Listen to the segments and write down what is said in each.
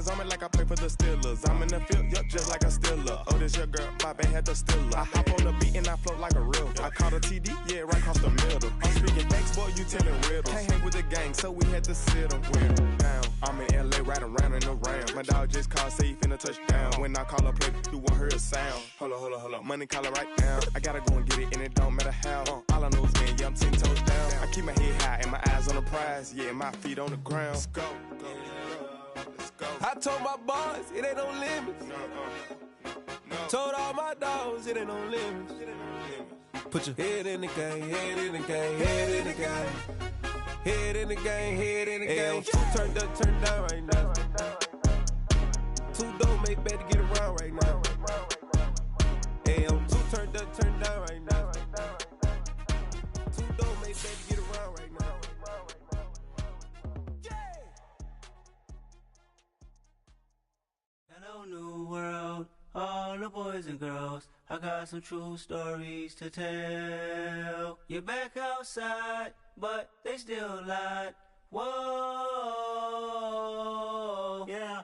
Cause I'm like I play for the Steelers. I'm in the field, yup, just like a Steeler. Oh, this your girl, my band had the Steeler. I hop on the beat and I float like a river. I caught a TD, yeah, right across the middle. I'm speaking facts, boy, you telling riddles. Can't hang with the gang, so we had to sit them down. I'm in LA, riding around in the round. My dog just called, say he finna touchdown. When I call a play, you won't hear a sound. Hold up, money caller right now. I gotta go and get it, and it don't matter how. All I know is, man, yeah, I'm 10 toes down. I keep my head high and my eyes on the prize. Yeah, my feet on the ground. Let's go. I told my boys, it ain't no limits. Told all my dogs, it ain't no limits. Put your head in the game, head in the game, head in the game. Head in the game, head in the game. Two turned up, turned down right now. Two don't make bad to get around right now. Hey, I'm two turned up, turned down right now. Two don't make bad to get around right now. Hello, new world, all the boys and girls. I got some true stories to tell. You're back outside, but they still lied. Whoa, yeah.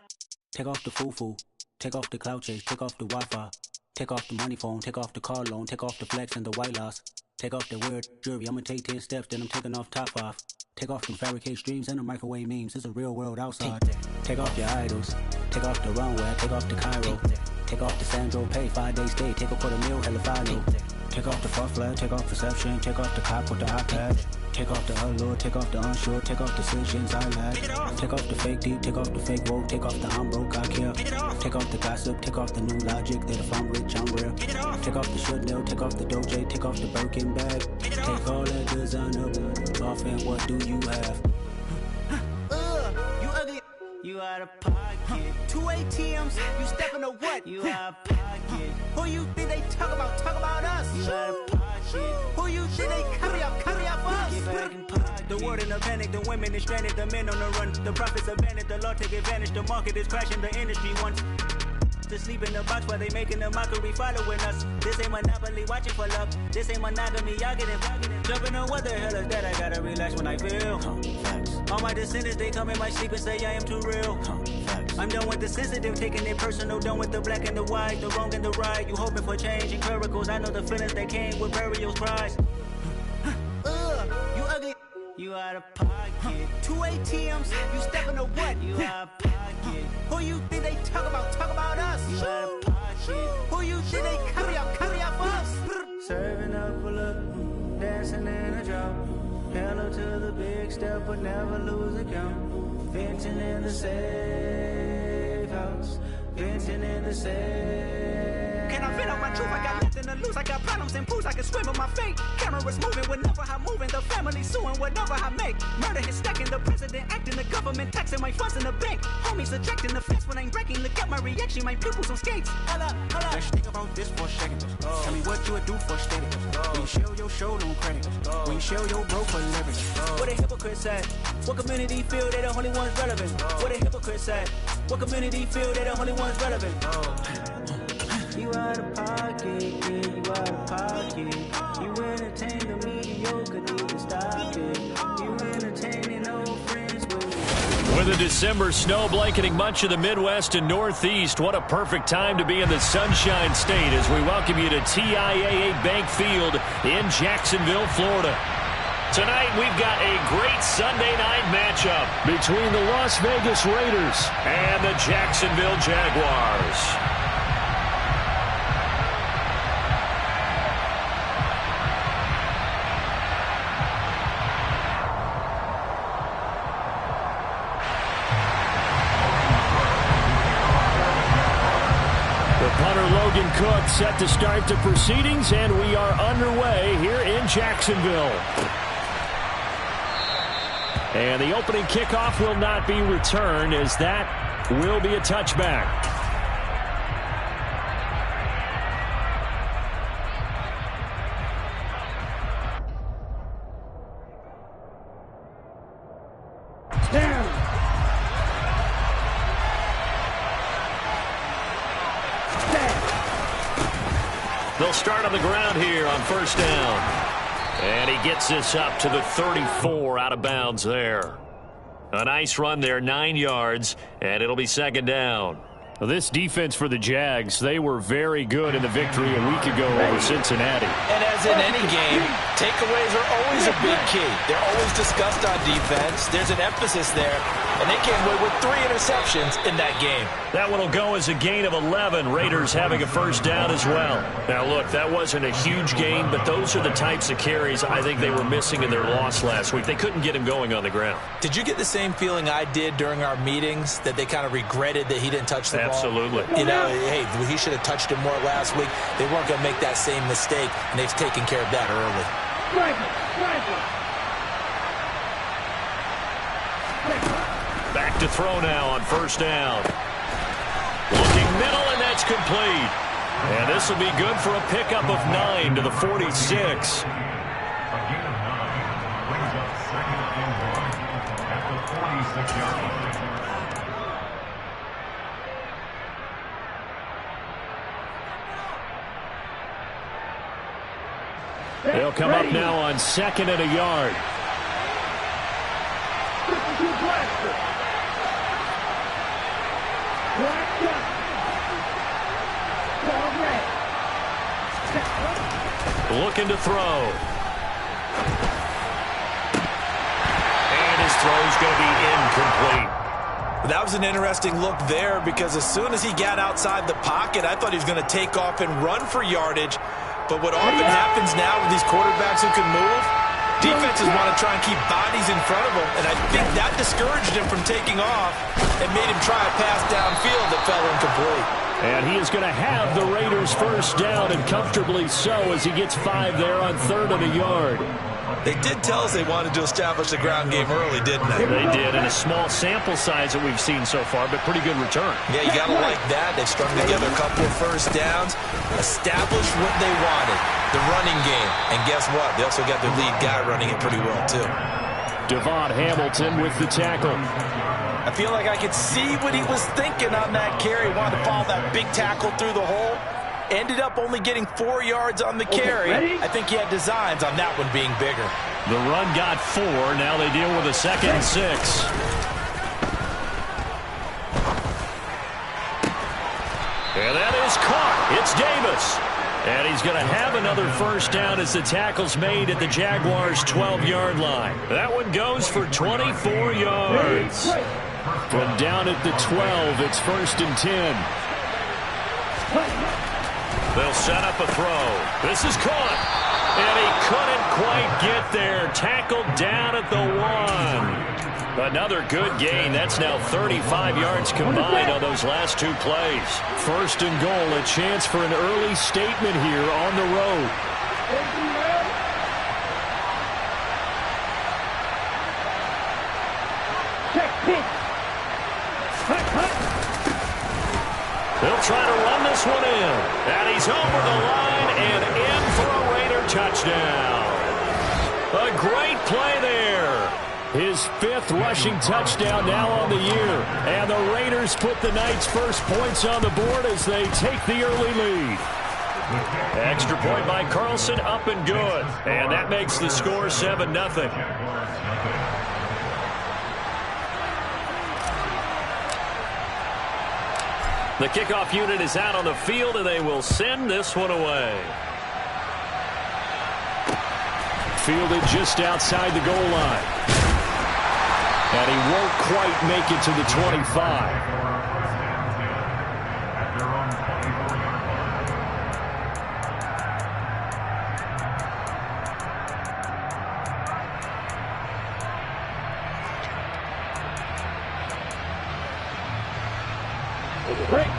Take off the foo-foo, take off the cloud chase, take off the Wi-Fi, take off the money phone, take off the car loan, take off the flex and the white loss, take off the weird jewelry. I'ma take 10 steps, then I'm taking off top 5. Take off them fabricate streams and the microwave memes. It's a real world outside. Take off your idols, take off the runway, take off the Cairo, take off the Sandro Pay, 5-day stay, take a $250,000, hella final. Take off the fuck flag, take off perception, take off the cop with the iPad. Take off the allure, take off the unsure, take off decisions I lack. Take off the fake deep, take off the fake woke, take off the I'm broke, I care. Take off the gossip, take off the new logic that if I'm rich, I'm real. Take off the Chanel, take off the Doja, take off the Birkin bag. Take all that designer off and what do you have? You ugly. You out of pocket. 2 ATMs, you stepping or what? You out of pocket. Who you think they talk about? Talk about us. You out of pocket. Who you think they carry up us? Get back in pocket. The world in a panic, the women is stranded, the men on the run. The profits abandoned, the law take advantage, the market is crashing, the industry wants to sleep in the box while they making a mockery following us. This ain't Monopoly, watching for love. This ain't monogamy, y'all get it. Jumping on what the hell is that? I gotta relax when I feel. All my descendants, they come in my sleep and say I am too real. I'm done with the sensitive, taking it personal. Done with the black and the white, the wrong and the right. You hoping for change and miracles. I know the feelings that came with burial cries. You ugly. You out of pocket. 2 ATMs, you stepping or what? You out of pocket. Who you think they talk about? Talk about us. You out of pocket. Who you think they carry up us? Serving up a look, dancing in a drop. Hello to the big step, but never lose a count. Venting in the safe house. Venting in the safe. Can I vent out my truth? I got nothing to lose. I got problems and pools. I can swim in my fate. Cameras moving whenever I'm moving. The family suing whatever I make. Murder is stacking. The president acting. The government taxing my funds in the bank. Homies subtracting the fence when I'm breaking. Look at my reaction. My pupils on skates. Hold up. Let's think about this for a second. Tell me what you would do for status. When you show your show, no credit. When you show your bro for leverage. What a hypocrite said. What community feel they the only ones relevant? What a hypocrite said. What community feel they the only ones relevant? You out of pocket, yeah, you out of pocket. You entertain the mediocre, need to stop it. You entertaining old friends with a December snow blanketing much of the Midwest and Northeast, what a perfect time to be in the Sunshine State as we welcome you to TIAA Bank Field in Jacksonville, Florida. Tonight, we've got a great Sunday night matchup between the Las Vegas Raiders and the Jacksonville Jaguars. Cook set to start the proceedings, and we are underway here in Jacksonville. And the opening kickoff will not be returned, as that will be a touchback. They'll start on the ground here on first down. And he gets this up to the 34 out of bounds there. A nice run there, 9 yards, and it'll be second down. Well, this defense for the Jags, they were very good in the victory a week ago over Cincinnati. And as in any game, takeaways are always a big key. They're always discussed on defense. There's an emphasis there, and they came away with 3 interceptions in that game. That one will go as a gain of 11. Raiders having a first down as well. Now, look, that wasn't a huge gain, but those are the types of carries I think they were missing in their loss last week. They couldn't get him going on the ground. Did you get the same feeling I did during our meetings, that they kind of regretted that he didn't touch the ball? Absolutely. You know, hey, he should have touched it more last week. They weren't going to make that same mistake, and they've taken care of that early. Back to throw now on first down. Looking middle, and that's complete. And this will be good for a pickup of 9 to the 46. They'll come up now on 2nd and a yard. Looking to throw. And his throw's going to be incomplete. That was an interesting look there, because as soon as he got outside the pocket, I thought he was going to take off and run for yardage. But what often happens now with these quarterbacks who can move, defenses want to try and keep bodies in front of them, and I think that discouraged him from taking off and made him try a pass downfield that fell incomplete. And he is going to have the Raiders first down, and comfortably so, as he gets 5 there on 3rd and a yard. They did tell us they wanted to establish the ground game early, didn't they? They did, in a small sample size that we've seen so far, but pretty good return. Yeah, you got to like that. They've strung together a couple of first downs, established what they wanted, the running game. And guess what? They also got their lead guy running it pretty well, too. Devon Hamilton with the tackle. I feel like I could see what he was thinking on that carry. Wanted to follow that big tackle through the hole. Ended up only getting 4 yards on the carry. I think he had designs on that one being bigger. The run got 4. Now they deal with a 2nd and 6. And that is caught. It's Davis. And he's going to have another first down as the tackle's made at the Jaguars' 12-yard line. That one goes for 24 yards. From down at the 12, it's 1st and 10. They'll set up a throw. This is caught. And he couldn't quite get there. Tackled down at the 1. Another good gain. That's now 35 yards combined on those last 2 plays. 1st and goal, a chance for an early statement here on the road. They'll try to run this one in. And he's over the line and in for a Raider touchdown. A great play there. His 5th rushing touchdown now on the year. And the Raiders put the Knights' first points on the board as they take the early lead. Extra point by Carlson, up and good. And that makes the score 7-0. The kickoff unit is out on the field, and they will send this one away. Fielded just outside the goal line. And he won't quite make it to the 25.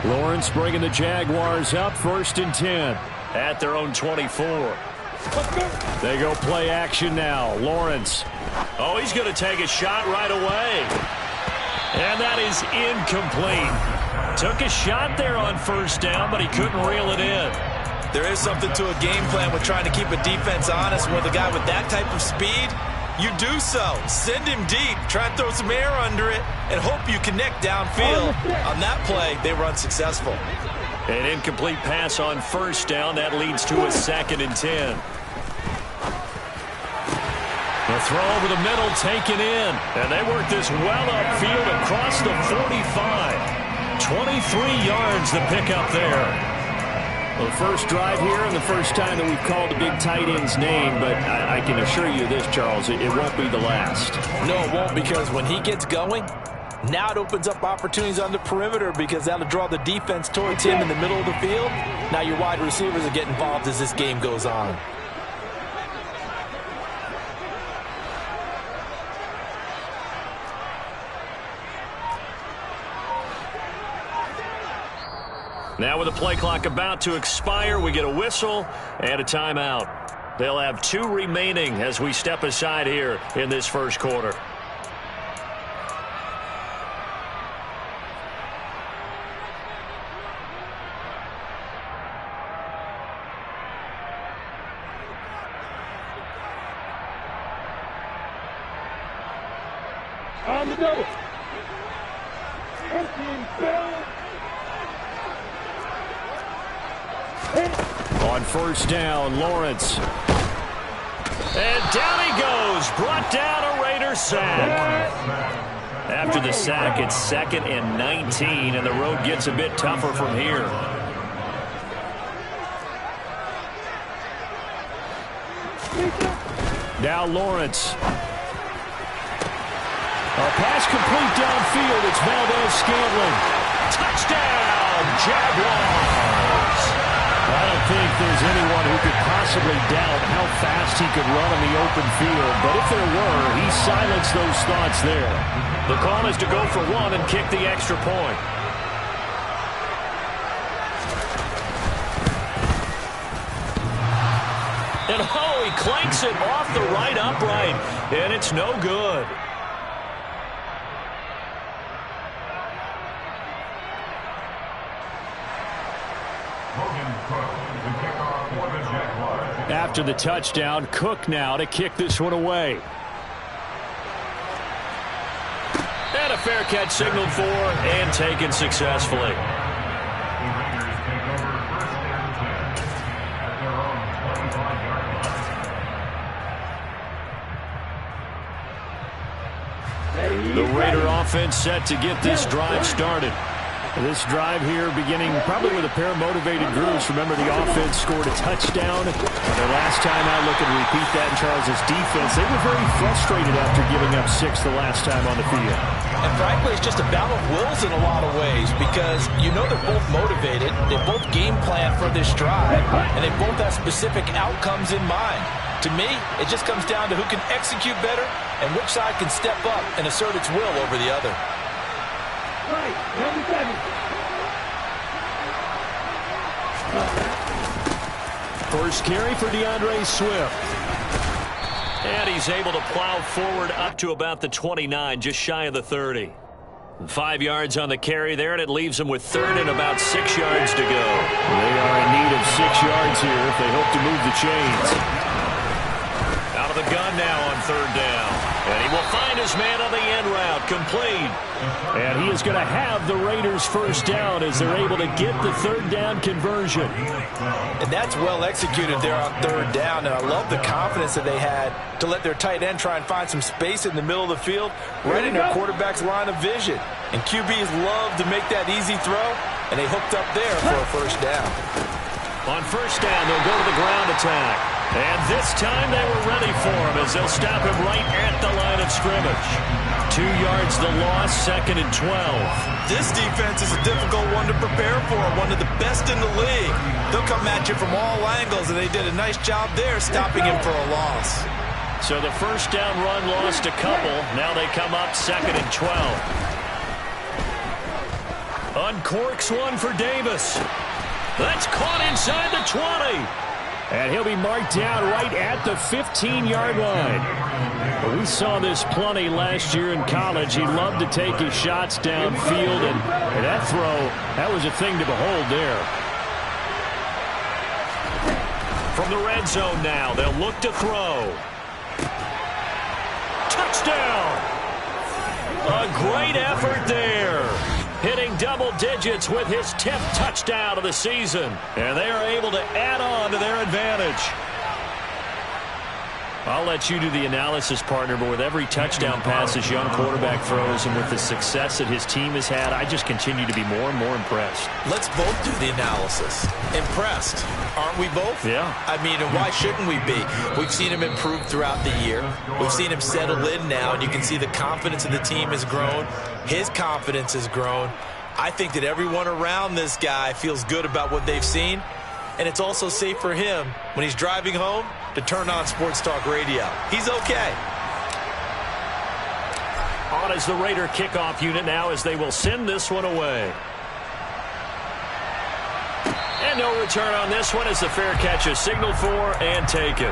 Lawrence bringing the Jaguars up, 1st and 10 at their own 24. They go play action now. Lawrence. Oh, he's going to take a shot right away. And that is incomplete. Took a shot there on 1st down, but he couldn't reel it in. There is something to a game plan with trying to keep a defense honest. With a guy with that type of speed, you do so. Send him deep. Try and throw some air under it and hope you connect downfield. On that play, they were unsuccessful. An incomplete pass on 1st down. That leads to a 2nd and 10. The throw over the middle taken in. And they work this well upfield across the 45. 23 yards the pickup there. The first drive here and the first time that we've called a big tight end's name, but I can assure you this, Charles, it won't be the last. No, it won't, because when he gets going, now it opens up opportunities on the perimeter because that'll draw the defense towards him in the middle of the field. Now your wide receivers will get involved as this game goes on. Now with the play clock about to expire, we get a whistle and a timeout. They'll have 2 remaining as we step aside here in this first quarter. On the double. On first down, Lawrence. And down he goes. Brought down a Raider sack. After the sack, it's 2nd and 19, and the road gets a bit tougher from here. Now Lawrence. A pass complete downfield. It's Valdez-Scantling. Touchdown, Jaguars. I don't think there's anyone who could possibly doubt how fast he could run in the open field. But if there were, he silenced those thoughts there. The call is to go for 1 and kick the extra point. And oh, he clanks it off the right upright. And it's no good. After the touchdown, Cook now to kick this one away. And a fair catch signaled for and taken successfully. The Raider offense set to get this drive started. This drive here beginning probably with a pair of motivated groups. Remember, the offense scored a touchdown. Their last time out, look and repeat that in Charles's defense. They were very frustrated after giving up 6 the last time on the field. And frankly, it's just a battle of wills in a lot of ways because you know they're both motivated. They both game plan for this drive, and they both have specific outcomes in mind. To me, it just comes down to who can execute better and which side can step up and assert its will over the other. First carry for DeAndre Swift. And he's able to plow forward up to about the 29, just shy of the 30. 5 yards on the carry there, and it leaves them with 3rd and about 6 yards to go. They are in need of 6 yards here if they hope to move the chains. Out of the gun now on 3rd down. And he will find his man on the end route, complete. And he is going to have the Raiders first down as they're able to get the 3rd down conversion. And that's well executed there on 3rd down. And I love the confidence that they had to let their tight end try and find some space in the middle of the field, right in their quarterback's line of vision. And QBs love to make that easy throw, and they hooked up there for a first down. On first down, they'll go to the ground attack. And this time they were ready for him as they'll stop him right at the line of scrimmage. 2 yards the loss, 2nd and 12. This defense is a difficult one to prepare for, one of the best in the league. They'll come at you from all angles, and they did a nice job there stopping him for a loss. So the first down run lost a couple. Now they come up 2nd and 12. Uncorks one for Davis. That's caught inside the 20. And he'll be marked down right at the 15-yard line. We saw this plenty last year in college. He loved to take his shots downfield, and that throw, that was a thing to behold there. From the red zone now, they'll look to throw. Touchdown! A great effort there. Hitting double digits with his 10th touchdown of the season. And they are able to add on to their advantage. I'll let you do the analysis, partner, but with every touchdown pass this young quarterback throws and with the success that his team has had, I just continue to be more and more impressed. Let's both do the analysis. Impressed. Aren't we both? Yeah. I mean, and why shouldn't we be? We've seen him improve throughout the year. We've seen him settle in now, and you can see the confidence of the team has grown. His confidence has grown. I think that everyone around this guy feels good about what they've seen, and it's also safe for him when he's driving home to turn on Sports Talk Radio. He's okay. On is the Raider kickoff unit now as they will send this one away. And no return on this one as the fair catch is signaled for and taken.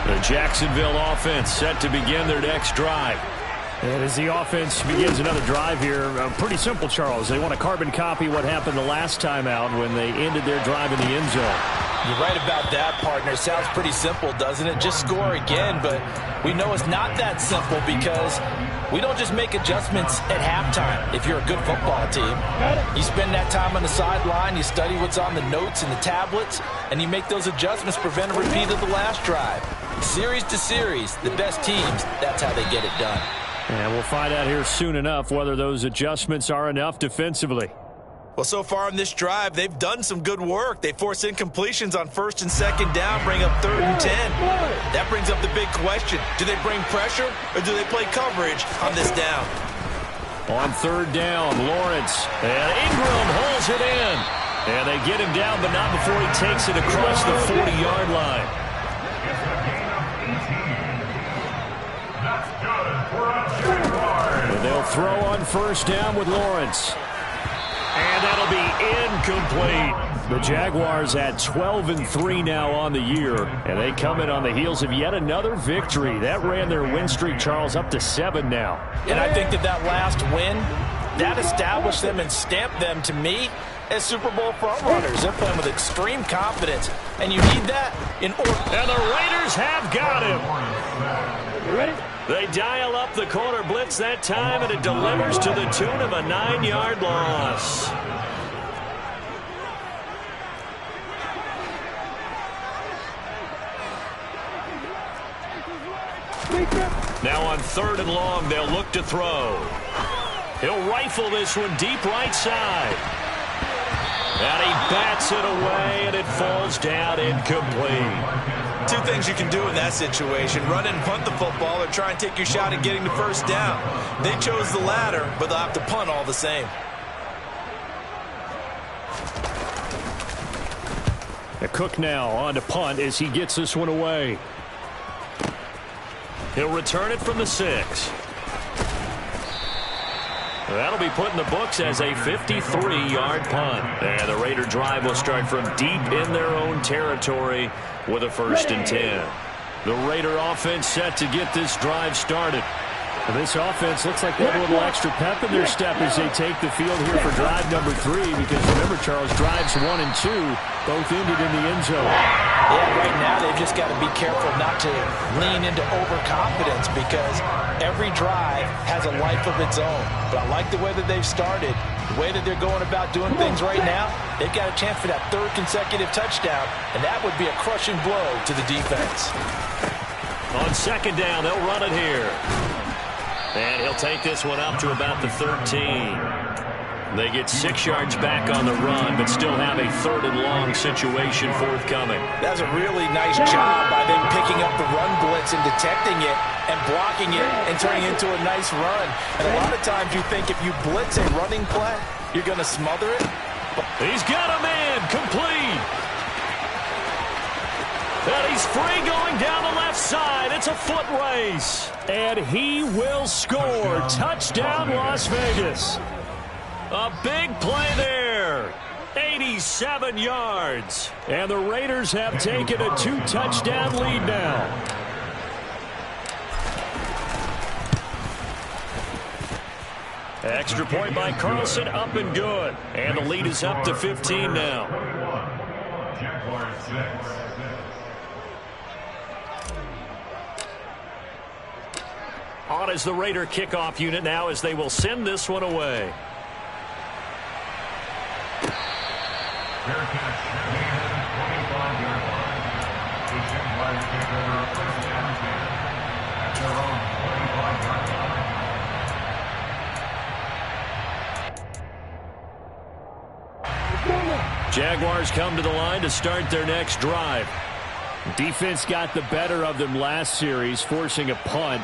The Jacksonville offense set to begin their next drive. And as the offense begins another drive here, pretty simple, Charles. They want to carbon copy what happened the last time out when they ended their drive in the end zone. You're right about that, partner. Sounds pretty simple, doesn't it? Just score again, but we know it's not that simple because we don't just make adjustments at halftime if you're a good football team. You spend that time on the sideline, you study what's on the notes and the tablets, and you make those adjustments, prevent a repeat of the last drive. Series to series, the best teams, that's how they get it done. And we'll find out here soon enough whether those adjustments are enough defensively. Well, so far in this drive, they've done some good work. They force incompletions on 1st and 2nd down, bring up 3rd and 10. That brings up the big question. Do they bring pressure or do they play coverage on this down? On 3rd down, Lawrence. And Ingram holds it in. And they get him down, but not before he takes it across the 40-yard line. And they'll throw on 1st down with Lawrence. And that'll be incomplete. The Jaguars at 12-3 now on the year, and they come in on the heels of yet another victory. That ran their win streak, Charles, up to 7 now. And I think that last win, that established them and stamped them, to me, as Super Bowl frontrunners. They're playing with extreme confidence, and you need that in order. And the Raiders have got him. You ready? They dial up the corner blitz that time, and it delivers to the tune of a 9-yard loss. Now on 3rd and long, they'll look to throw. He'll rifle this one deep right side. And he bats it away, and it falls down incomplete. Two things you can do in that situation: run and punt the football, or try and take your shot at getting the 1st down. They chose the latter, but they'll have to punt all the same. Cook now on to punt as he gets this one away. He'll return it from the 6. That'll be put in the books as a 53-yard punt. And the Raider drive will start from deep in their own territory with a 1st and 10. The Raider offense set to get this drive started. And this offense looks like they have a little extra pep in their step as they take the field here for drive number 3, because remember, Charles, drives 1 and 2 both ended in the end zone. Yeah, right now they've just got to be careful not to lean into overconfidence, because every drive has a life of its own. But I like the way that they've started, the way that they're going about doing things right now. They've got a chance for that 3rd consecutive touchdown, and that would be a crushing blow to the defense. On 2nd down, they'll run it here. And he'll take this one up to about the 13. They get 6 yards back on the run, but still have a 3rd and long situation forthcoming. That's a really nice job by them picking up the run blitz and detecting it and blocking it and turning it into a nice run. And a lot of times you think if you blitz a running play, you're going to smother it. He's got a man complete. And he's free going down the left side. It's a foot race. And he will score. Touchdown, Las Vegas. A big play there. 87 yards. And the Raiders have taken a 2-touchdown lead now. Extra point by Carlson, up and good. And the lead is up to 15 now. On is the Raider kickoff unit now as they will send this one away. Jaguars come to the line to start their next drive. Defense got the better of them last series, forcing a punt.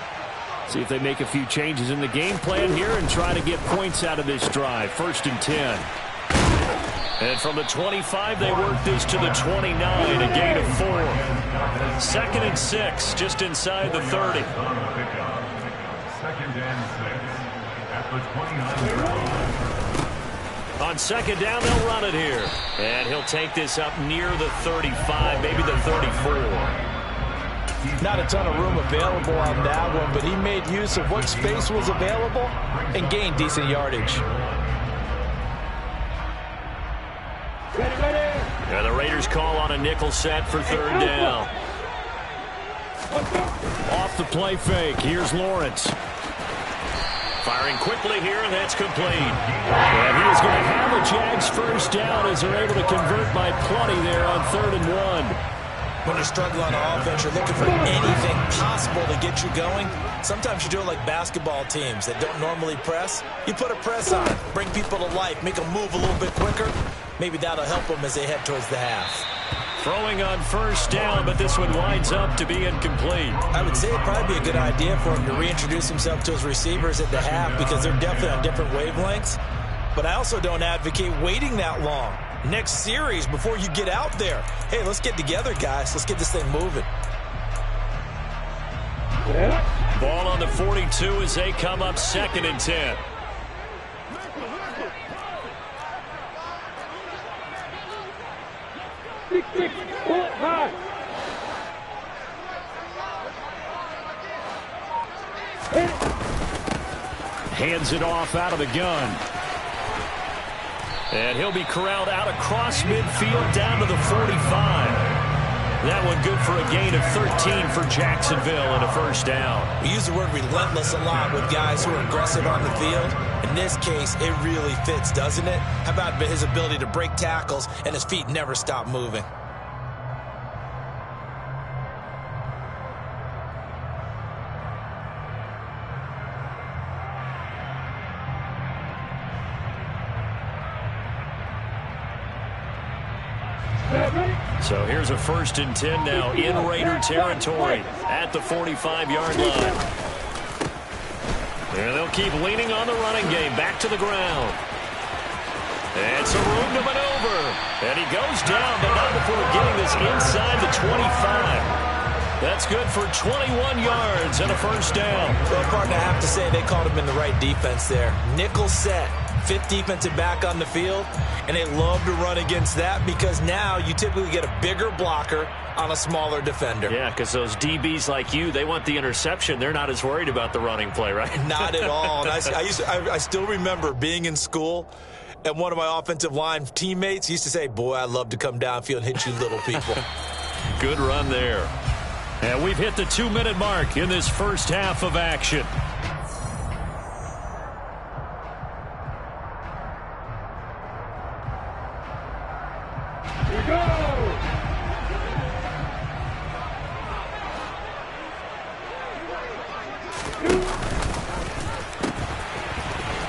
See if they make a few changes in the game plan here and try to get points out of this drive. 1st and 10. And from the 25, they work this to the 29, a gain of 4. 2nd and 6, just inside the 30. 2nd and 6 at the 29. On 2nd down, they'll run it here. And he'll take this up near the 35, maybe the 34. Not a ton of room available on that one, but he made use of what space was available and gained decent yardage. And the Raiders call on a nickel set for 3rd down. Off the play fake, here's Lawrence. Firing quickly here, and that's complete. And he is going to have a Jags 1st down as they're able to convert by plenty there on 3rd and 1. When you struggle on offense, you're looking for anything possible to get you going. Sometimes you do it like basketball teams that don't normally press. You put a press on, bring people to life, make them move a little bit quicker. Maybe that'll help them as they head towards the half. Throwing on 1st down, but this one winds up to be incomplete. I would say it'd probably be a good idea for him to reintroduce himself to his receivers at the half because they're definitely on different wavelengths. But I also don't advocate waiting that long. Next series before you get out there. Hey, let's get together, guys. Let's get this thing moving. Ball on the 42 as they come up 2nd and 10. Hands it off out of the gun. And he'll be corralled out across midfield down to the 45. That one good for a gain of 13 for Jacksonville and a 1st down. We use the word relentless a lot with guys who are aggressive on the field. In this case, it really fits, doesn't it? How about his ability to break tackles and his feet never stop moving? So here's a 1st and 10 now in Raider territory at the 45-yard line. And they'll keep leaning on the running game. Back to the ground. And some room to maneuver. And he goes down, but not before getting this inside the 25. That's good for 21 yards and a 1st down. Well, partner, I have to say they called him in the right defense there. Nickel set. 5th defensive back on the field, and they love to run against that because now you typically get a bigger blocker on a smaller defender. Yeah, because those DBs like you, they want the interception. They're not as worried about the running play, right? Not at all. And I still remember being in school, and one of my offensive line teammates used to say, boy, I love to come downfield and hit you little people. Good run there. And we've hit the 2-minute mark in this 1st half of action.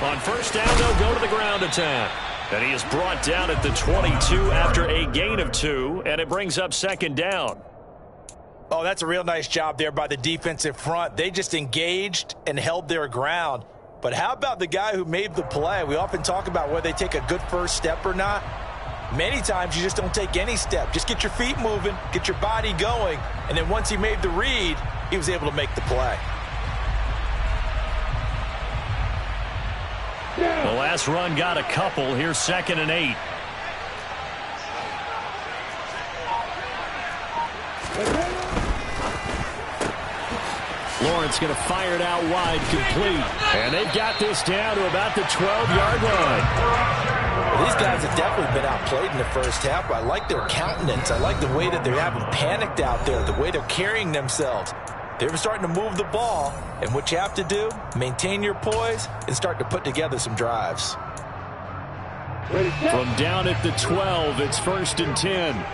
On 1st down, they'll go to the ground attack. And he is brought down at the 22 after a gain of 2, and it brings up 2nd down. Oh, that's a real nice job there by the defensive front. They just engaged and held their ground. But how about the guy who made the play? We often talk about whether they take a good first step or not. Many times you just don't take any step. Just get your feet moving, get your body going, and then once he made the read, he was able to make the play. The last run got a couple. Here's 2nd and 8. Lawrence going to fire it out wide, complete. And they've got this down to about the 12-yard line. Well, these guys have definitely been outplayed in the 1st half. I like their countenance. I like the way that they haven't panicked out there, the way they're carrying themselves. They're starting to move the ball, and what you have to do, maintain your poise and start to put together some drives. From down at the 12, it's 1st and 10.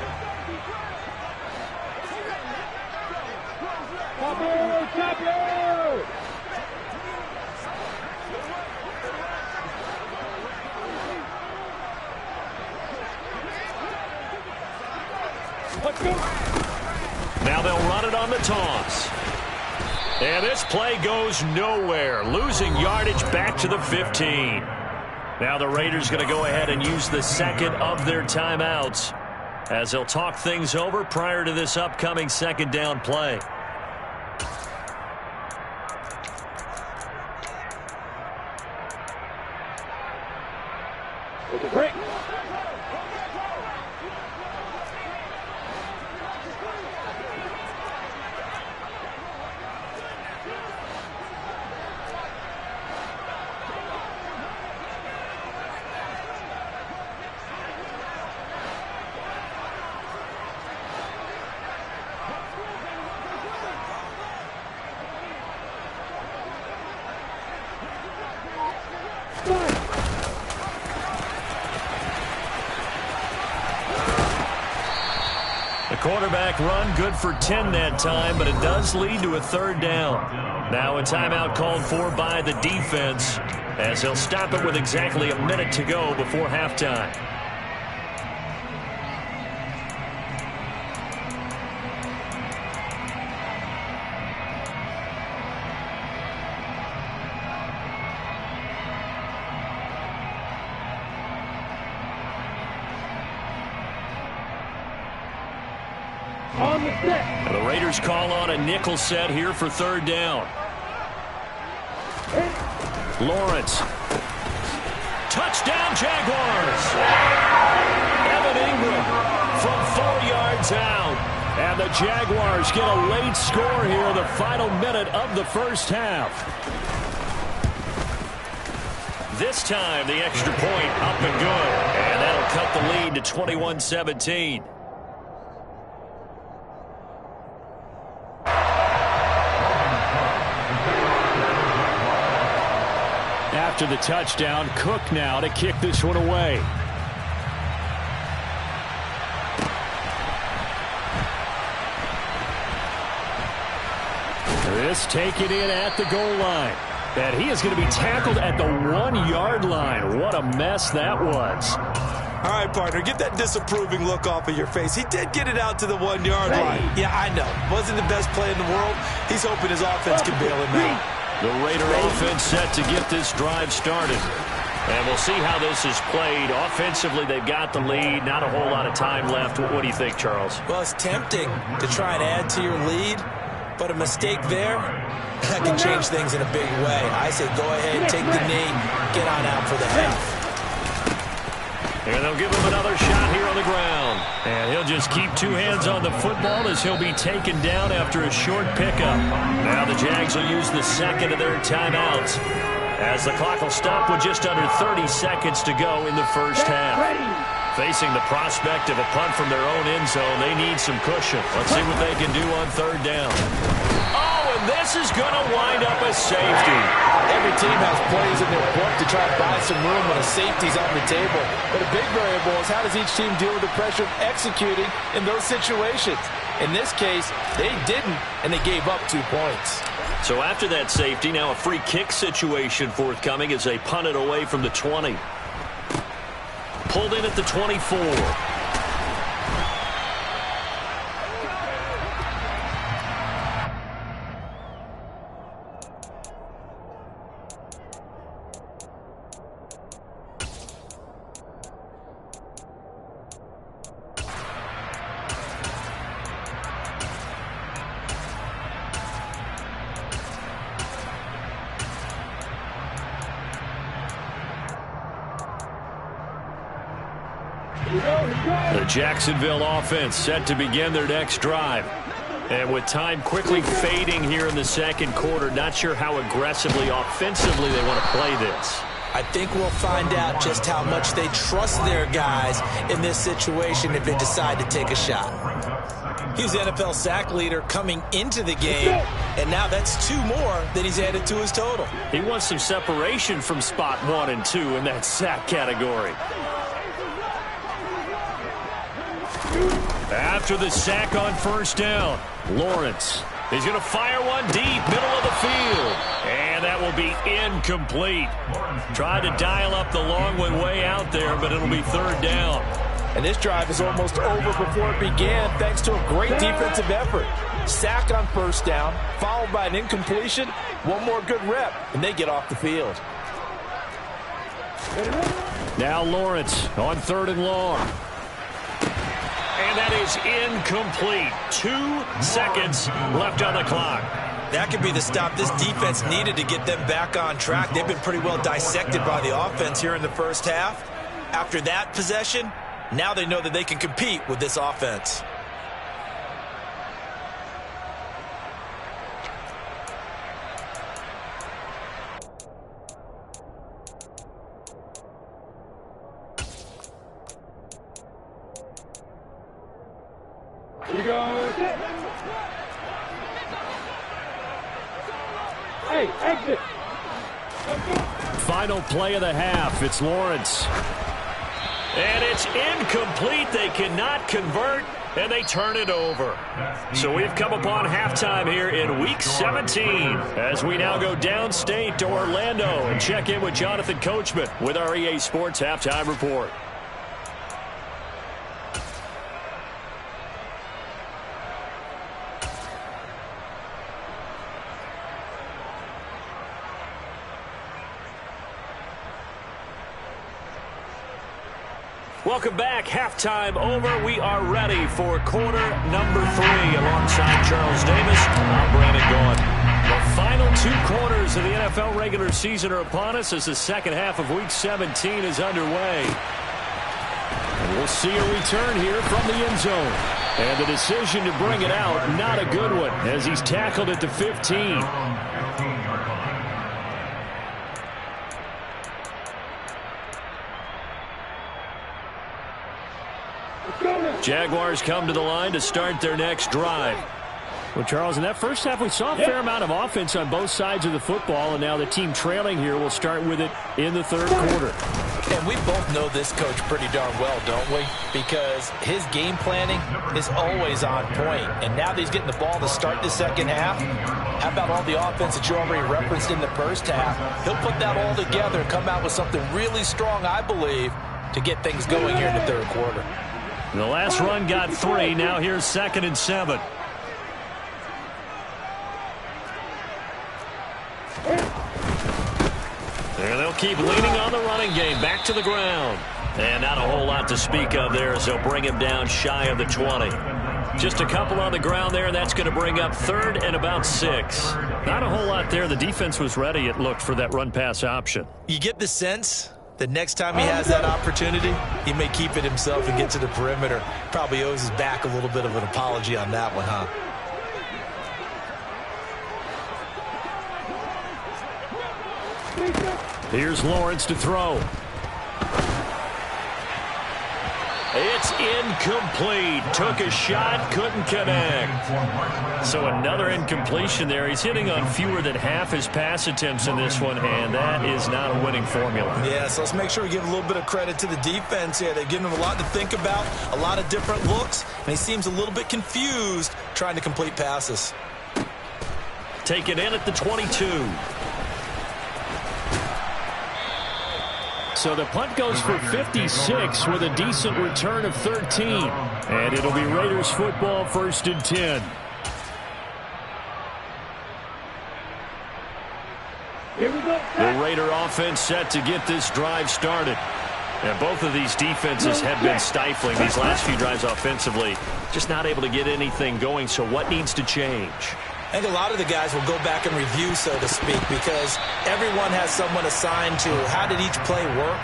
Now they'll run it on the toss. And this play goes nowhere, losing yardage back to the 15. Now the Raiders going to go ahead and use the second of their timeouts as they'll talk things over prior to this upcoming second down play. Break. Quarterback run, good for 10 that time, but it does lead to a third down. Now a timeout called for by the defense as they'll stop it with exactly a minute to go before halftime. And the Raiders call on a nickel set here for third down. Lawrence. Touchdown, Jaguars. Evan Ingram from 4 yards out. And the Jaguars get a late score here in the final minute of the first half. This time, the extra point up and good. And that'll cut the lead to 21-17. After the touchdown, Cook now to kick this one away. This taken in at the goal line. And he is going to be tackled at the 1-yard line. What a mess that was. All right, partner, get that disapproving look off of your face. He did get it out to the 1-yard line. Yeah, I know. Wasn't the best play in the world. He's hoping his offense can bail him out. The Raider offense set to get this drive started. And we'll see how this is played. Offensively, they've got the lead. Not a whole lot of time left. What do you think, Charles? Well, it's tempting to try and add to your lead, but a mistake there, that can change things in a big way. I say go ahead, take the knee, get on out for the half. And they'll give him another shot here on the ground. And he'll just keep 2 hands on the football as he'll be taken down after a short pickup. Now the Jags will use the second of their timeouts as the clock will stop with just under 30 seconds to go in the first half. Facing the prospect of a punt from their own end zone, they need some cushion. Let's see what they can do on third down. Oh, and this is going to wind up a safety. Every team has plays in their book to try to buy some room when a safety's on the table. But a big variable is how does each team deal with the pressure of executing in those situations. In this case, they didn't, and they gave up 2 points. So after that safety, now a free kick situation forthcoming as they punt it away from the 20. Pulled in at the 24. The Jacksonville offense set to begin their next drive. And with time quickly fading here in the second quarter, not sure how aggressively, offensively they want to play this. I think we'll find out just how much they trust their guys in this situation if they decide to take a shot. He's the NFL sack leader coming into the game, and now that's 2 more that he's added to his total. He wants some separation from spot 1 and 2 in that sack category. After the sack on first down, Lawrence. He's going to fire one deep, middle of the field. And that will be incomplete. Tried to dial up the long one way out there, but it'll be third down. And this drive is almost over before it began thanks to a great defensive effort. Sack on first down, followed by an incompletion, one more good rep, and they get off the field. Now Lawrence on 3rd and long. And that is incomplete. 2 seconds left on the clock. That could be the stop this defense needed to get them back on track. They've been pretty well dissected by the offense here in the first half. After that possession, now they know that they can compete with this offense. You go. Hey, exit. Final play of the half. It's Lawrence. And it's incomplete. They cannot convert, and they turn it over. So we've come upon halftime here in Week 17 as we now go downstate to Orlando and check in with Jonathan Coachman with our EA Sports Halftime Report. Welcome back. Halftime over. We are ready for quarter number 3. Alongside Charles Davis, I'm Brandon Gaughan. The final 2 quarters of the NFL regular season are upon us as the second half of Week 17 is underway. And we'll see a return here from the end zone. And the decision to bring it out, not a good one, as he's tackled at the 15. Jaguars come to the line to start their next drive. Well, Charles, in that first half, we saw a fair amount of offense on both sides of the football, and now the team trailing here will start with it in the third quarter. And we both know this coach pretty darn well, don't we? Because his game planning is always on point. And now that he's getting the ball to start the second half, how about all the offense that you already referenced in the first half? He'll put that all together and come out with something really strong, I believe, to get things going here in the third quarter. The last run got 3. Now here's 2nd and 7. And they'll keep leaning on the running game. Back to the ground. And not a whole lot to speak of there as they'll bring him down shy of the 20. Just a couple on the ground there, and that's going to bring up 3rd and about 6. Not a whole lot there. The defense was ready, it looked, for that run-pass option. You get the sense that next time he has that opportunity, he may keep it himself and get to the perimeter. Probably owes his back a little bit of an apology on that one, huh? Here's Lawrence to throw. It's incomplete. Took a shot, couldn't connect. So another incompletion there. He's hitting on fewer than half his pass attempts in this one, and that is not a winning formula. Yeah, so let's make sure we give a little bit of credit to the defense here. They've given him a lot to think about, a lot of different looks, and he seems a little bit confused trying to complete passes. Take it in at the 22. So the punt goes for 56 with a decent return of 13. And it'll be Raiders football, 1st and 10. Here we go. The Raider offense set to get this drive started. And both of these defenses have been stifling these last few drives offensively. Just not able to get anything going. So what needs to change? I think a lot of the guys will go back and review, so to speak, because everyone has someone assigned to how did each play work.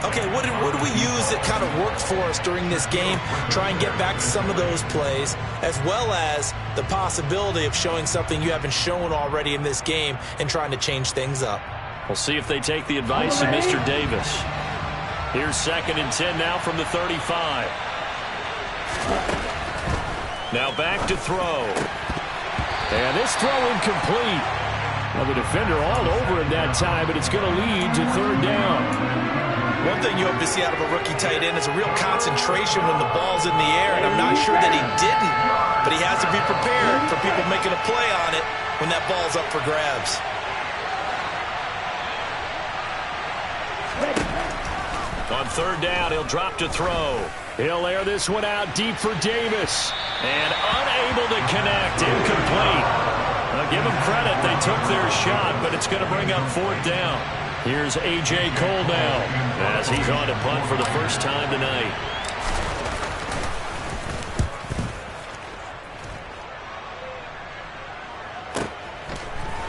Okay, what do we use that kind of worked for us during this game? Try and get back to some of those plays, as well as the possibility of showing something you haven't shown already in this game and trying to change things up. We'll see if they take the advice of Mr. Davis. Here's 2nd and 10 now from the 35. Now back to throw. And this throw incomplete. Well, the defender all over him that time, but it's going to lead to 3rd down. One thing you hope to see out of a rookie tight end is a real concentration when the ball's in the air, and I'm not sure that he didn't, but he has to be prepared for people making a play on it when that ball's up for grabs. On 3rd down, he'll drop to throw. He'll air this one out deep for Davis. And unable to connect. Incomplete. Now give them credit. They took their shot, but it's going to bring up 4th down. Here's A.J. Cole now as he's on to punt for the first time tonight.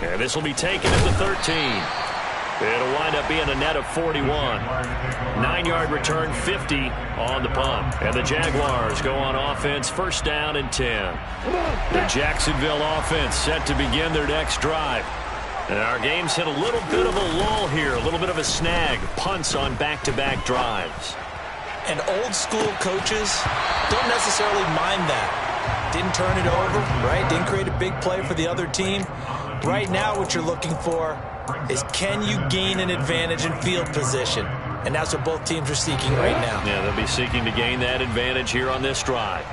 And this will be taken at the 13. It'll wind up being a net of 41. 9-yard return, 50 on the punt. And the Jaguars go on offense, 1st down and 10. The Jacksonville offense set to begin their next drive. And our game's hit a little bit of a lull here, a little bit of a snag. Punts on back-to-back drives. And old school coaches don't necessarily mind that. Didn't turn it over, right? Didn't create a big play for the other team. Right now what you're looking for is, can you gain an advantage in field position? And that's what both teams are seeking right now. Yeah, they'll be seeking to gain that advantage here on this drive.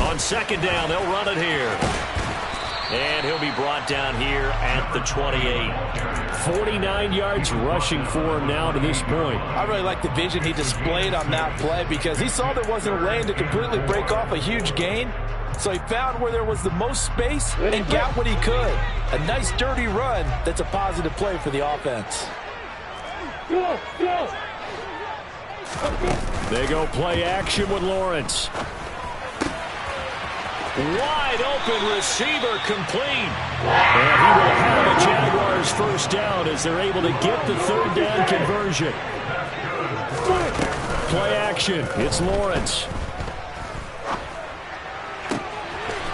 On 2nd down, they'll run it here. And he'll be brought down here at the 28. 49 yards rushing for him now to this point. I really like the vision he displayed on that play because he saw there wasn't a lane to completely break off a huge gain. So he found where there was the most space and got what he could. A nice dirty run that's a positive play for the offense. Go, go. They go play action with Lawrence. Wide open receiver complete. And he will have a Jaguars 1st down as they're able to get the 3rd down conversion. Play action. It's Lawrence.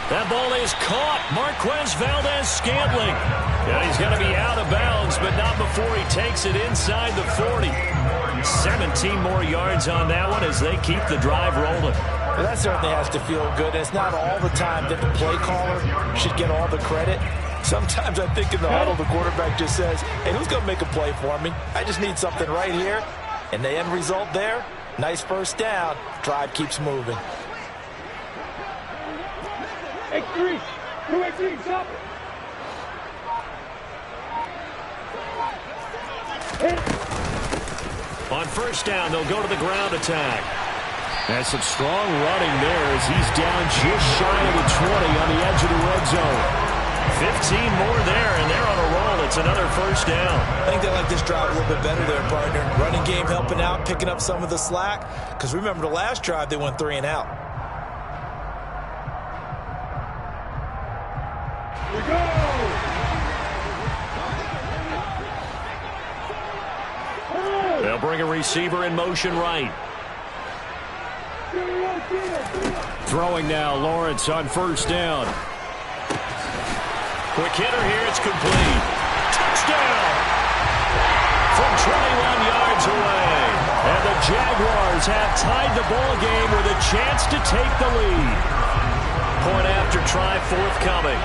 That ball is caught. Marquez Valdez-Scantling. Yeah, he's going to be out of bounds, but not before he takes it inside the 40. 17 more yards on that one as they keep the drive rolling. Well, that certainly has to feel good. It's not all the time that the play caller should get all the credit. Sometimes I think in the huddle, the quarterback just says, hey, who's going to make a play for me? I just need something right here. And the end result there, nice 1st down. Drive keeps moving. X3. 2X3, stop. On 1st down, they'll go to the ground attack. And some strong running there as he's down just shy of the 20 on the edge of the red zone. 15 more there, and they're on a roll. It's another 1st down. I think they like this drive a little bit better there, partner. Running game helping out, picking up some of the slack. Because remember the last drive, they went 3 and out. Here we go. They'll bring a receiver in motion right. Throwing now, Lawrence on 1st down. Quick hitter here, it's complete. Touchdown! From 21 yards away. And the Jaguars have tied the ball game with a chance to take the lead. Point after try forthcoming.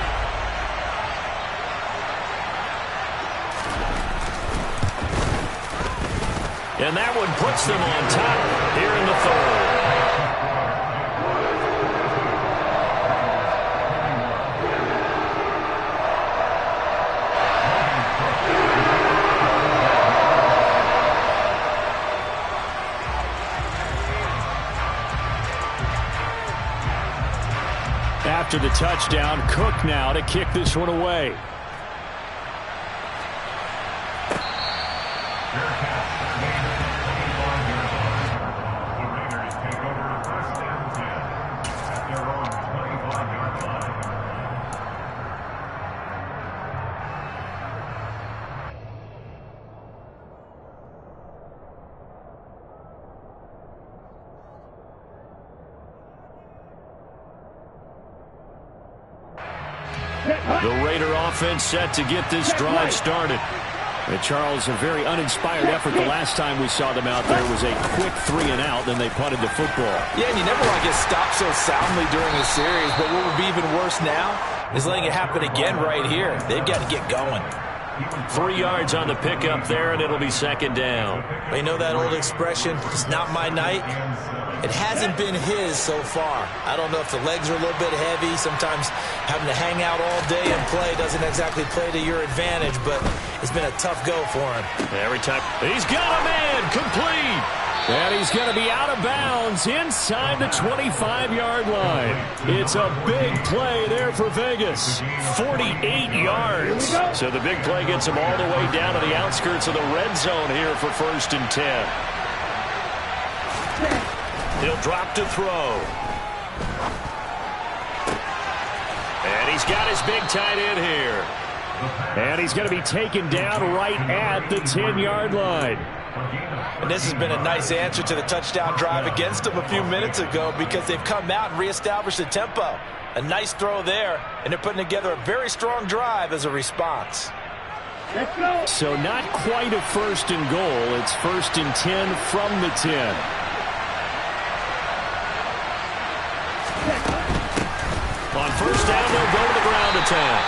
And that one puts them on top here in the 3rd. After the touchdown, Cook now to kick this one away. The Raider offense set to get this drive started. And Charles, a very uninspired effort the last time we saw them out there. It was a quick 3 and out, then they punted the football. Yeah, and you never want to get stopped so soundly during a series, but what would be even worse now is letting it happen again right here. They've got to get going. 3 yards on the pickup there, and it'll be 2nd down. You know that old expression, it's not my night? It hasn't been his so far. I don't know if the legs are a little bit heavy. Sometimes having to hang out all day and play doesn't exactly play to your advantage, but it's been a tough go for him. Every time. He's got a man. Complete. And he's going to be out of bounds inside the 25-yard line. It's a big play there for Vegas. 48 yards. So the big play gets him all the way down to the outskirts of the red zone here for 1st and 10. He'll drop to throw. And he's got his big tight end here. And he's going to be taken down right at the 10-yard line. And this has been a nice answer to the touchdown drive against them a few minutes ago because they've come out and reestablished the tempo. A nice throw there, and they're putting together a very strong drive as a response. So not quite a 1st and goal. It's 1st and 10 from the 10. On 1st down, they'll go to the ground attack.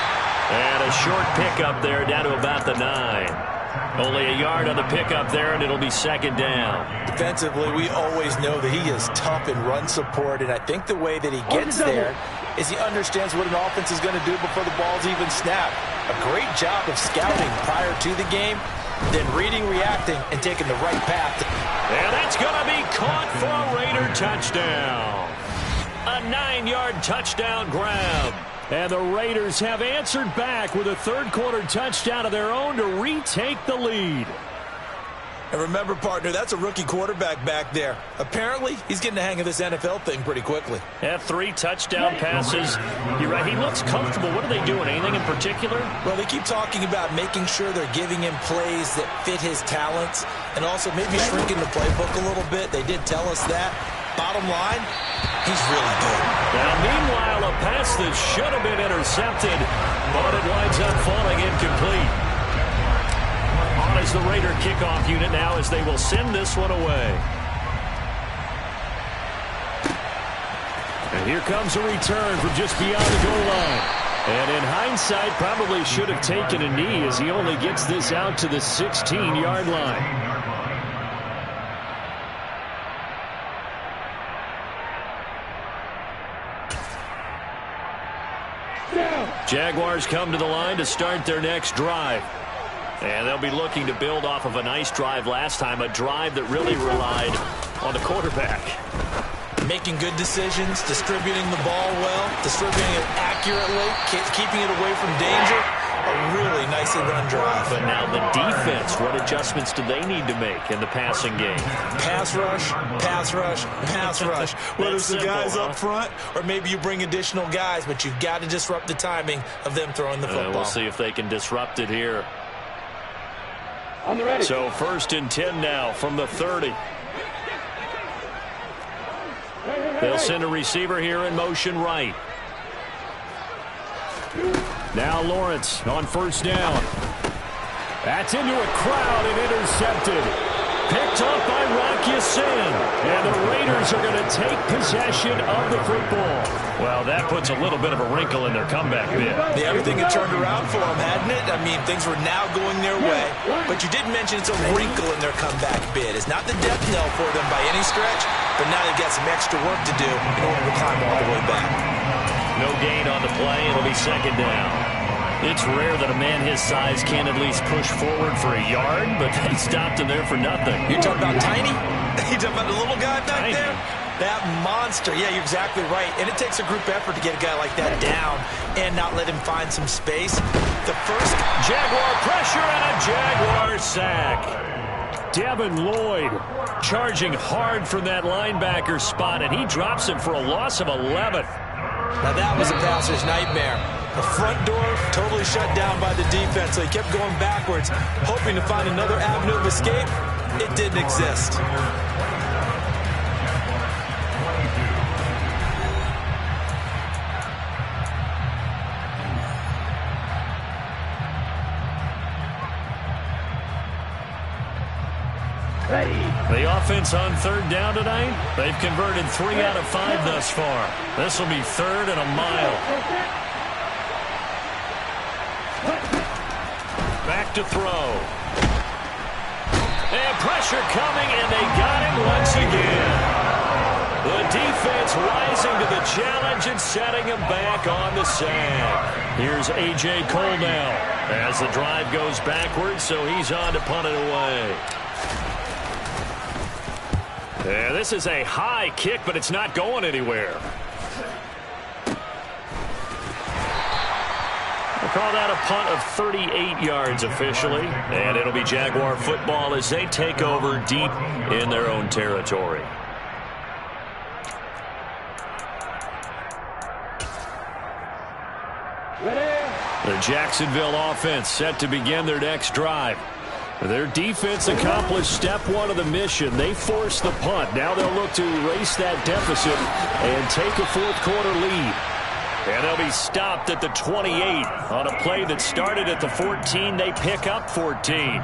And a short pickup there down to about the 9. Only a yard on the pickup there, and it'll be 2nd down. Defensively, we always know that he is tough in run support, and I think the way that he gets there is he understands what an offense is going to do before the ball's even snapped. A great job of scouting prior to the game, then reading, reacting, and taking the right path. And that's going to be caught for a Raider touchdown. A 9-yard touchdown grab. And the Raiders have answered back with a third-quarter touchdown of their own to retake the lead. And remember, partner, that's a rookie quarterback back there. Apparently, he's getting the hang of this NFL thing pretty quickly. Had 3 touchdown passes. You're right, he looks comfortable. What are they doing? Anything in particular? Well, they keep talking about making sure they're giving him plays that fit his talents and also maybe shrinking the playbook a little bit. They did tell us that. Bottom line, he's really good. Now, meanwhile, a pass that should have been intercepted, but it winds up falling incomplete. On is the Raider kickoff unit now as they will send this one away. And here comes a return from just beyond the goal line. And in hindsight, probably should have taken a knee as he only gets this out to the 16-yard line. Jaguars come to the line to start their next drive. And they'll be looking to build off of a nice drive last time, a drive that really relied on the quarterback. Making good decisions, distributing the ball well, distributing it accurately, keeping it away from danger. A really nicely run drive. But now the defense, what adjustments do they need to make in the passing game? Pass rush, pass rush, pass rush. Whether it's the guys up front or maybe you bring additional guys, but you've got to disrupt the timing of them throwing the football. We'll see if they can disrupt it here. On the ready. So 1st and 10 now from the 30. They'll send a receiver here in motion right. Now Lawrence on 1st down. That's into a crowd and intercepted. Picked up by Pcen. And the Raiders are going to take possession of the football. Well, that puts a little bit of a wrinkle in their comeback bid. Yeah, everything had turned around for them, hadn't it? I mean, things were now going their way. But you did mention it's a wrinkle in their comeback bid. It's not the death knell for them by any stretch, but now they've got some extra work to do in order to climb all the way back. No gain on the play. It'll be 2nd down. It's rare that a man his size can at least push forward for a yard, but they stopped him there for nothing. You're talking about tiny? You're talking about the little guy back there? That monster. Yeah, you're exactly right. And it takes a group effort to get a guy like that down and not let him find some space. The first Jaguar pressure and a Jaguar sack. Devin Lloyd charging hard from that linebacker spot, and he drops him for a loss of 11. Now that was a passer's nightmare. The front door totally shut down by the defense, so he kept going backwards, hoping to find another avenue of escape. It didn't exist. The offense on 3rd down tonight, they've converted 3 out of 5 thus far. This will be 3rd and a mile. Back to throw. And pressure coming, and they got him once again. The defense defense rising to the challenge and setting him back on the sack. Here's A.J. Cole now as the drive goes backwards, so he's on to punt it away. Yeah, this is a high kick, but it's not going anywhere. We'll call that a punt of 38 yards officially, and it'll be Jaguar football as they take over deep in their own territory. The Jacksonville offense set to begin their next drive. Their defense accomplished step one of the mission. They forced the punt. Now they'll look to erase that deficit and take a fourth-quarter lead. And they'll be stopped at the 28 on a play that started at the 14. They pick up 14.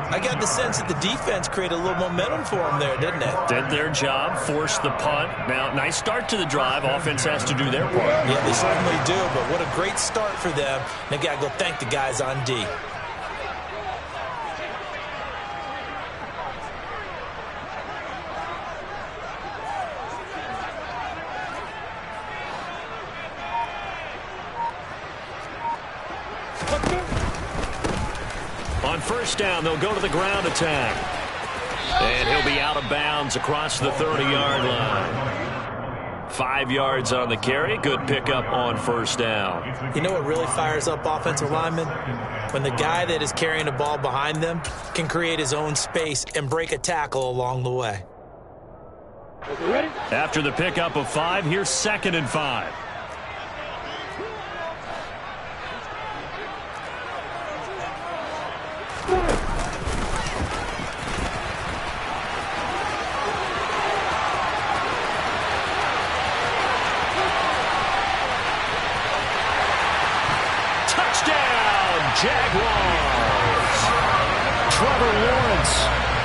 I got the sense that the defense created a little momentum for them there, didn't it? Did their job, forced the punt. Now, nice start to the drive. Offense has to do their part. Yeah, they certainly do, but what a great start for them. They got to go thank the guys on D. On first down, they'll go to the ground attack. And he'll be out of bounds across the 30-yard line. 5 yards on the carry. Good pickup on first down. You know what really fires up offensive linemen? When the guy that is carrying the ball behind them can create his own space and break a tackle along the way. After the pickup of 5, here's 2nd and 5. Jaguars. Trevor Lawrence,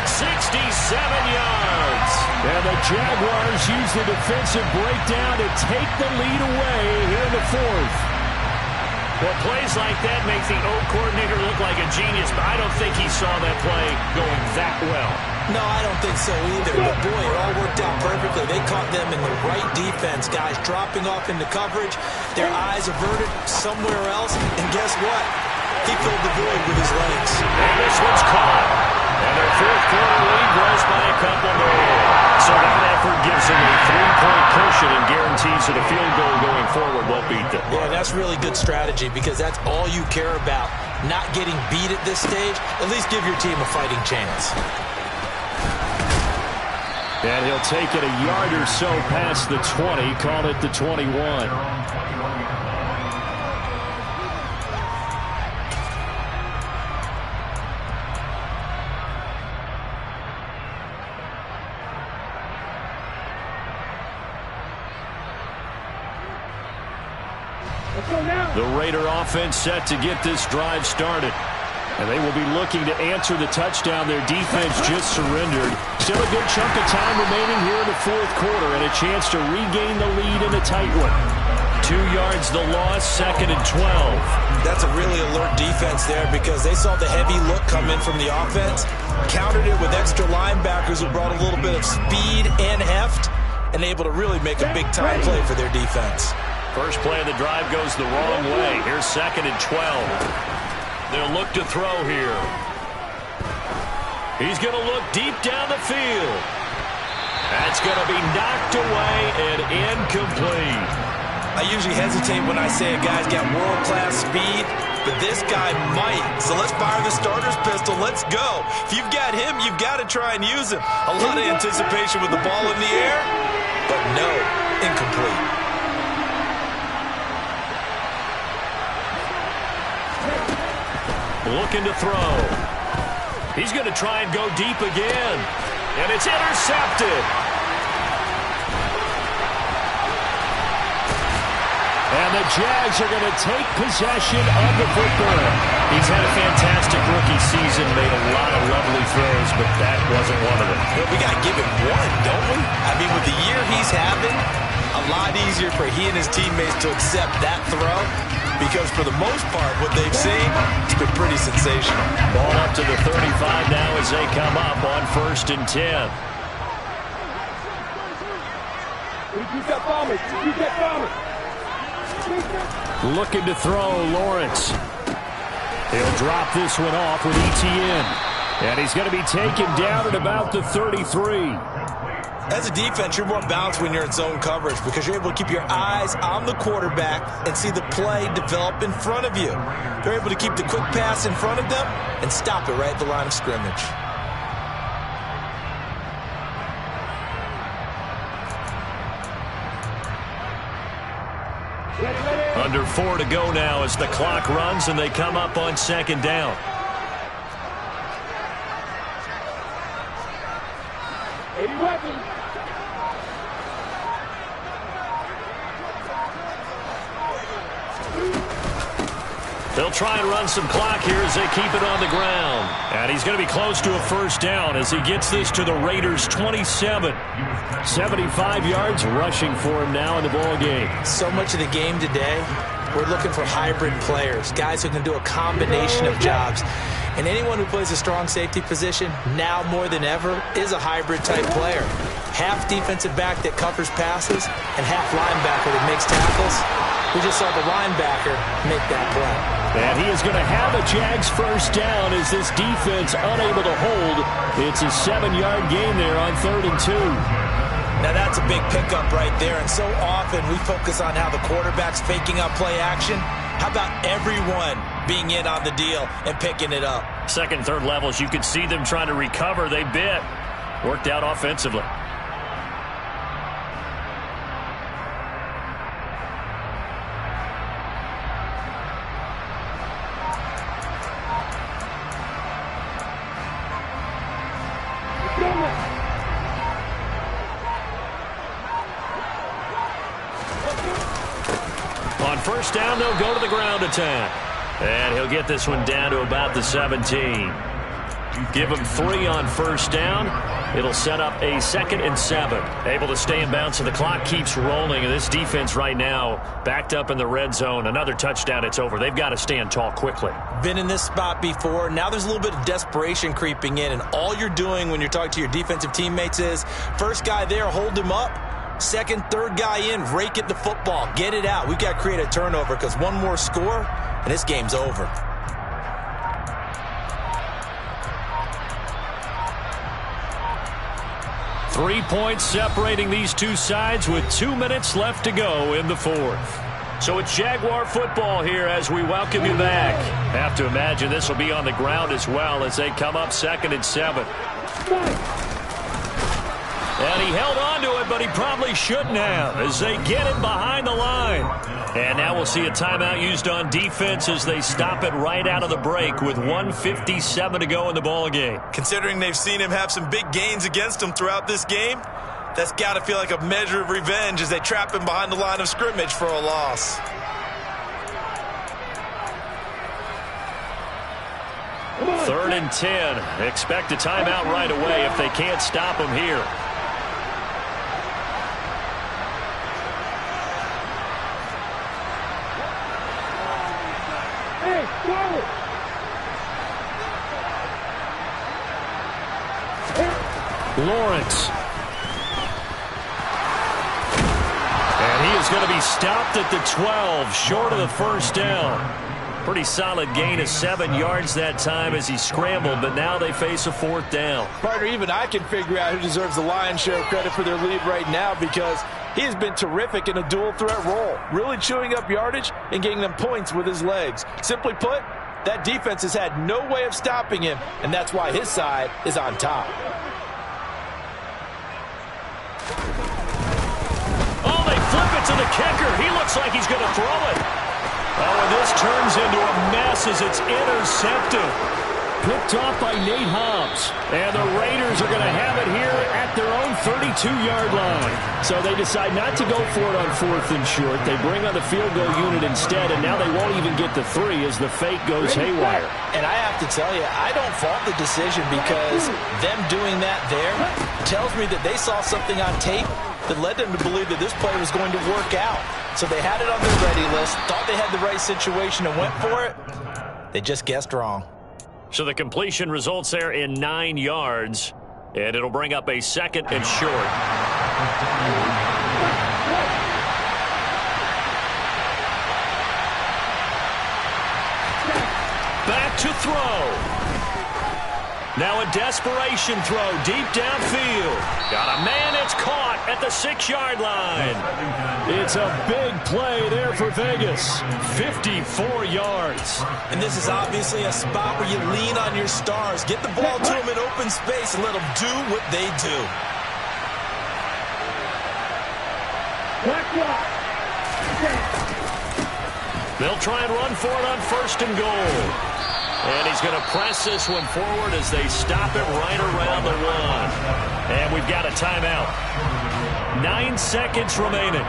67 yards. And the Jaguars use the defensive breakdown to take the lead away here in the fourth. Well, plays like that make the O coordinator look like a genius, but I don't think he saw that play going that well. No, I don't think so either. But, boy, it all worked out perfectly. They caught them in the right defense. Guys dropping off into coverage, their eyes averted somewhere else, and guess what? He filled the void with his legs. And this one's caught. And their fourth-quarter lead grows by a couple more. So that effort gives them a 3-point cushion and guarantees that a field goal going forward won't beat them. Yeah, that's really good strategy because that's all you care about. Not getting beat at this stage. At least give your team a fighting chance. And he'll take it a yard or so past the 20, call it the 21. The Raider offense set to get this drive started. And they will be looking to answer the touchdown their defense just surrendered. Still a good chunk of time remaining here in the fourth quarter and a chance to regain the lead in a tight one. 2 yards the loss, 2nd and 12. That's a really alert defense there because they saw the heavy look come in from the offense, countered it with extra linebackers who brought a little bit of speed and heft, and able to really make a big-time play for their defense. First play of the drive goes the wrong way. Here's 2nd and 12. They'll look to throw here. He's going to look deep down the field. That's going to be knocked away and incomplete. I usually hesitate when I say a guy's got world-class speed, but this guy might. So let's fire the starter's pistol. Let's go. If you've got him, you've got to try and use him. A lot of anticipation with the ball in the air, but no, incomplete. Looking to throw. He's going to try and go deep again. And it's intercepted. And the Jags are going to take possession of the football. He's had a fantastic rookie season, made a lot of lovely throws, but that wasn't one of them. Well, we got to give him one, don't we? I mean, with the year he's having, a lot easier for he and his teammates to accept that throw. Because for the most part, what they've seen, it's been pretty sensational. Ball up to the 35 now as they come up on 1st and 10. Looking to throw, Lawrence. He'll drop this one off with Etienne. And he's going to be taken down at about the 33. As a defense, you're more balanced when you're in zone coverage because you're able to keep your eyes on the quarterback and see the play develop in front of you. They're able to keep the quick pass in front of them and stop it right at the line of scrimmage. Under 4 to go now as the clock runs and they come up on second down. They'll try and run some clock here as they keep it on the ground. And he's going to be close to a first down as he gets this to the Raiders' 27. 75 yards rushing for him now in the ball game. So much of the game today, we're looking for hybrid players, guys who can do a combination of jobs. And anyone who plays a strong safety position, now more than ever, is a hybrid-type player. Half defensive back that covers passes and half linebacker that makes tackles. We just saw the linebacker make that play. And he is going to have a Jags first down as this defense unable to hold. It's a 7-yard gain there on 3rd and 2. Now that's a big pickup right there, and so often we focus on how the quarterback's faking out play action. How about everyone being in on the deal and picking it up? Second, third levels, you could see them trying to recover. They bit. Worked out offensively. On first down, they'll go to the ground attack. And he'll get this one down to about the 17. Give him 3 on first down. It'll set up a 2nd and 7. Able to stay in bounds, so the clock keeps rolling. And this defense right now backed up in the red zone. Another touchdown, it's over. They've got to stand tall quickly. Been in this spot before. Now there's a little bit of desperation creeping in. And all you're doing when you're talking to your defensive teammates is, first guy there, hold him up. Second, third guy in, rake at the football. Get it out. We've got to create a turnover because one more score, and this game's over. Three points separating these two sides with 2 minutes left to go in the 4th. So it's Jaguar football here as we welcome you back. Have to imagine this will be on the ground as well as they come up 2nd and 7. And he held on to it, but he probably shouldn't have as they get it behind the line. And now we'll see a timeout used on defense as they stop it right out of the break with 1:57 to go in the ball game. Considering they've seen him have some big gains against him throughout this game, that's got to feel like a measure of revenge as they trap him behind the line of scrimmage for a loss. Third and 10. Expect a timeout right away if they can't stop him here. Lawrence. And he is going to be stopped at the 12, short of the first down. Pretty solid gain of 7 yards that time as he scrambled, but now they face a 4th down. Partner, even I can figure out who deserves the lion's share of credit for their lead right now because he has been terrific in a dual threat role, really chewing up yardage and getting them points with his legs. Simply put, that defense has had no way of stopping him, and that's why his side is on top. Oh, they flip it to the kicker. He looks like he's going to throw it. Oh, and this turns into a mess as it's intercepted. Picked off by Nate Hobbs. And the Raiders are going to have it here at their own 32-yard line. So they decide not to go for it on 4th and short. They bring on the field goal unit instead, and now they won't even get the 3 as the fake goes haywire. And I have to tell you, I don't fault the decision because them doing that there tells me that they saw something on tape that led them to believe that this play was going to work out. So they had it on their ready list, thought they had the right situation and went for it. They just guessed wrong. So the completion results there in 9 yards, and it'll bring up a 2nd and short. Now a desperation throw deep downfield. Got a man, it's caught at the 6-yard line. It's a big play there for Vegas. 54 yards. And this is obviously a spot where you lean on your stars. Get the ball to them in open space and let them do what they do. They'll try and run for it on 1st and goal. And he's going to press this one forward as they stop it right around the 1. And we've got a timeout. 9 seconds remaining.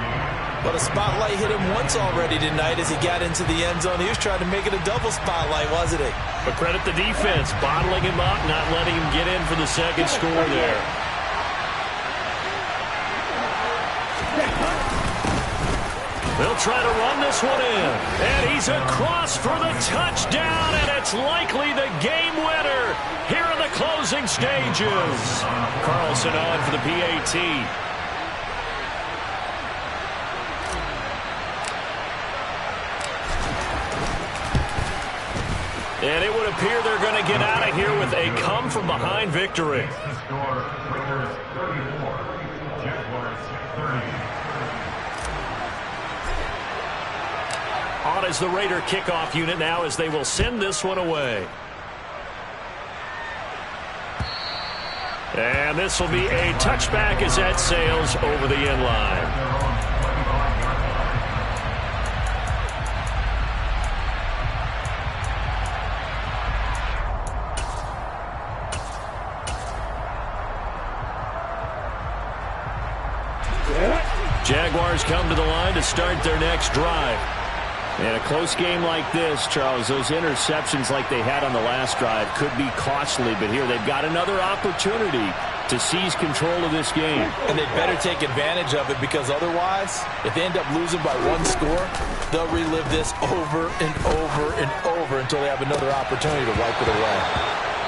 But a spotlight hit him once already tonight as he got into the end zone. He was trying to make it a double spotlight, wasn't he? But credit the defense, bottling him up, not letting him get in for the second score there. They'll try to run this one in. And he's across for the touchdown, and it's likely the game winner here in the closing stages. Carlson on for the PAT. And it would appear they're going to get out of here with a come-from-behind victory. On is the Raider kickoff unit now as they will send this one away. And this will be a touchback as that sails over the end line. Jaguars come to the line to start their next drive. In a close game like this, Charles, those interceptions like they had on the last drive could be costly, but here they've got another opportunity to seize control of this game. And they better take advantage of it, because otherwise, if they end up losing by 1 score, they'll relive this over and over and over until they have another opportunity to wipe it away.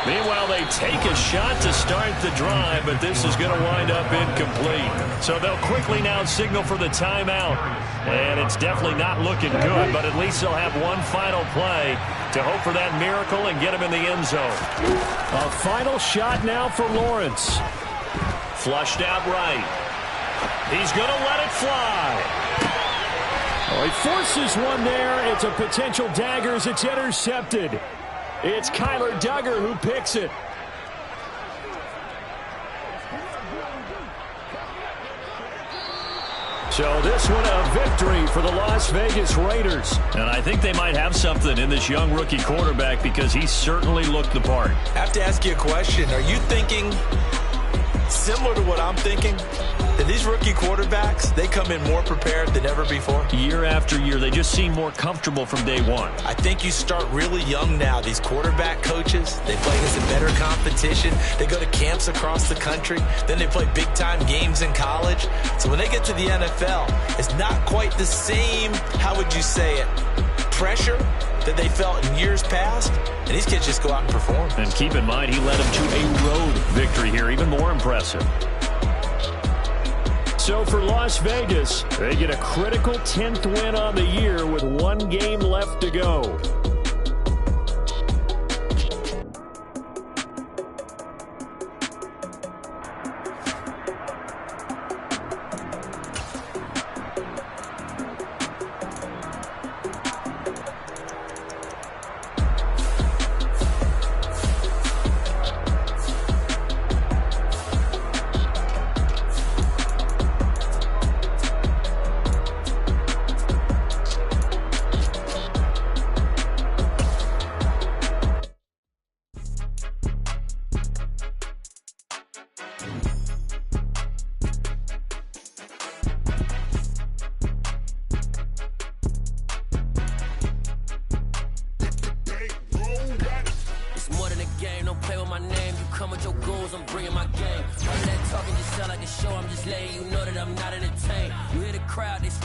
Meanwhile, they take a shot to start the drive, but this is going to wind up incomplete. So they'll quickly now signal for the timeout. And it's definitely not looking good, but at least they'll have one final play to hope for that miracle and get him in the end zone. A final shot now for Lawrence. Flushed out right. He's going to let it fly. Oh, he forces one there. It's a potential dagger as it's intercepted. It's Kyler Duggar who picks it. So this one a victory for the Las Vegas Raiders. And I think they might have something in this young rookie quarterback, because he certainly looked the part. I have to ask you a question. Are you thinking similar to what I'm thinking? That these rookie quarterbacks, they come in more prepared than ever before? Year after year, they just seem more comfortable from day one. I think you start really young now. These quarterback coaches, they play against a better competition. They go to camps across the country. Then they play big-time games in college. So when they get to the NFL, it's not quite the same, how would you say it, pressure that they felt in years past. And these kids just go out and perform. And keep in mind, he led them to a road victory here, even more impressive. So for Las Vegas, they get a critical 10th win on the year with 1 game left to go. All of that talking just sound like a show. I'm just letting you know that I'm not entertained. You hear the crowd, they